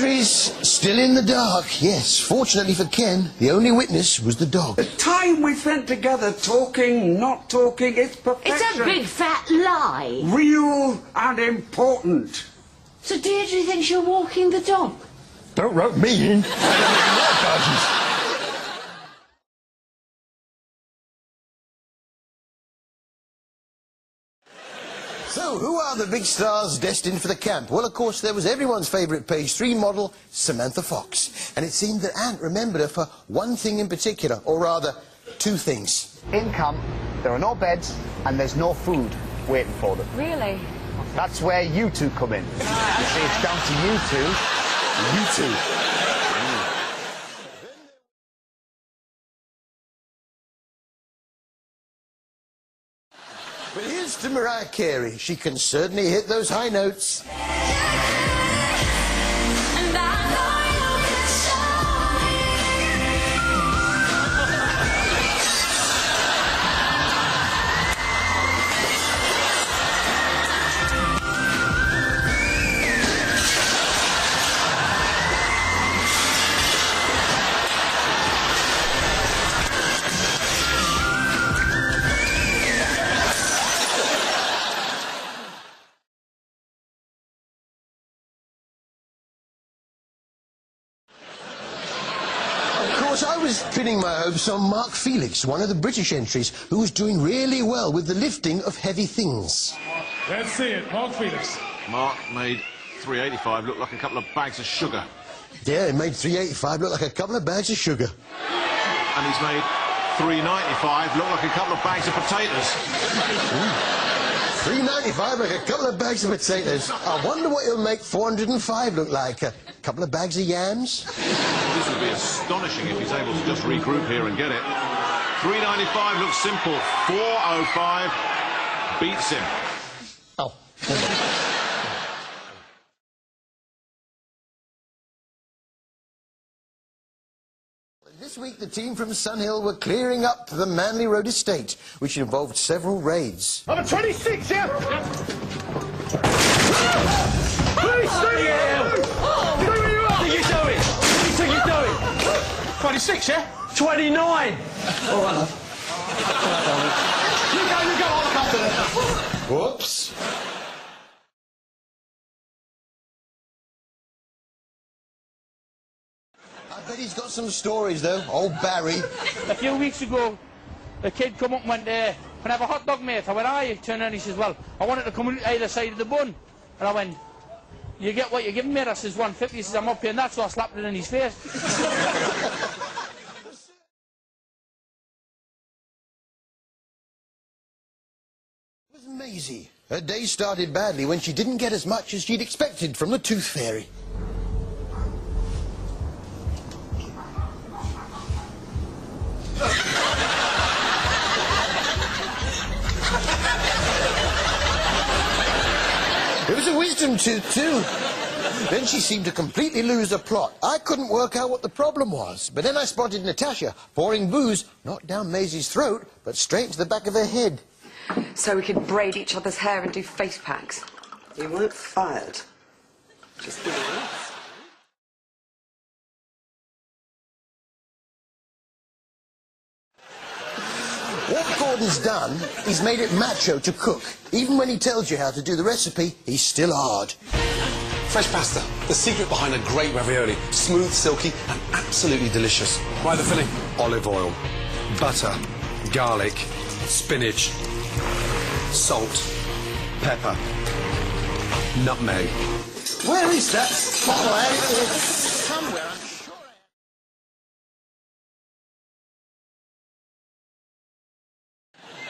Mysteries still in the dark, yes. Fortunately for Ken, the only witness was the dog. The time we spent together talking, not talking, it's perfection. It's a big fat lie. Real and important. So Deirdre thinks you're walking the dog? Don't rope me in. So, who are the big stars destined for the camp? Well, of course, there was everyone's favourite page 3 model, Samantha Fox. And it seemed that Ant remembered her for one thing in particular, or rather, two things. In camp, there are no beds and there's no food waiting for them. Really? That's where you two come in. Actually, it's down to you two. You two. But here's to Mariah Carey. She can certainly hit those high notes. I was pinning my hopes on Mark Felix, one of the British entries, who was doing really well with the lifting of heavy things. Let's see it, Mark Felix. Mark made 385 look like a couple of bags of sugar. Yeah, he made 385 look like a couple of bags of sugar. And he's made 395 look like a couple of bags of potatoes. 395 like a couple of bags of potatoes. I wonder what he'll make 405 look like. A couple of bags of yams? This would be astonishing if he's able to just regroup here and get it. 395 looks simple. 405 beats him. Oh. This week, the team from Sunhill were clearing up the Manley Road estate, which involved several raids. I'm a 26, yeah? Please, stay here! Stay where you are! What do you doing? What do you think you're doing? 26, yeah? 29! All right, love. You go, I'll look after them. Whoops. I bet he's got some stories, though. Old Barry. A few weeks ago, a kid come up and went, can I have a hot dog, mate? I went, aye. He turned around and he says, well, I wanted to come on either side of the bun. And I went, you get what you're giving me? I says, 150. He says, I'm not paying that, so I slapped it in his face. It was Maisie. Her day started badly when she didn't get as much as she'd expected from the Tooth Fairy. It was a wisdom tooth, too. Then she seemed to completely lose the plot. I couldn't work out what the problem was. But then I spotted Natasha pouring booze, not down Maisie's throat, but straight into the back of her head. So we could braid each other's hair and do face packs. You weren't fired. Just give it a rest. What Gordon's done, he's made it macho to cook. Even when he tells you how to do the recipe, he's still hard. Fresh pasta, the secret behind a great ravioli. Smooth, silky, and absolutely delicious. Right, the filling. Olive oil, butter, garlic, spinach, salt, pepper, nutmeg. Where is that spotlight? It's somewhere, I'm sure.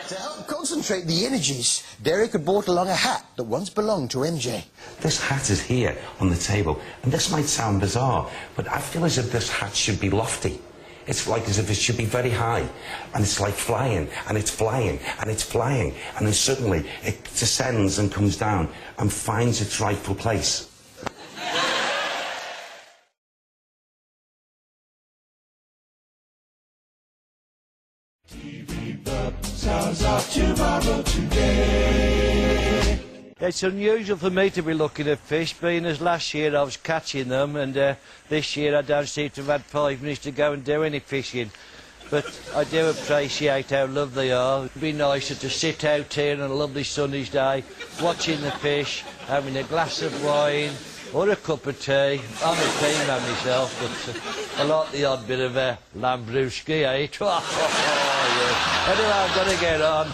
To help concentrate the energies, Derek had brought along a hat that once belonged to MJ. This hat is here on the table, and this might sound bizarre, but I feel as if this hat should be lofty. It's like as if it should be very high, and it's like flying, and it's flying, and it's flying, and then suddenly it descends and comes down and finds its rightful place. TV Burbs, sounds of tomorrow today. It's unusual for me to be looking at fish, being as last year I was catching them, and this year I don't seem to have had 5 minutes to go and do any fishing. But I do appreciate how lovely they are. It'd be nicer to sit out here on a lovely sunny day, watching the fish, having a glass of wine or a cup of tea. I'm a tea man myself, but I like the odd bit of lambruschi, eh? Yeah. Anyway, I've got to get on.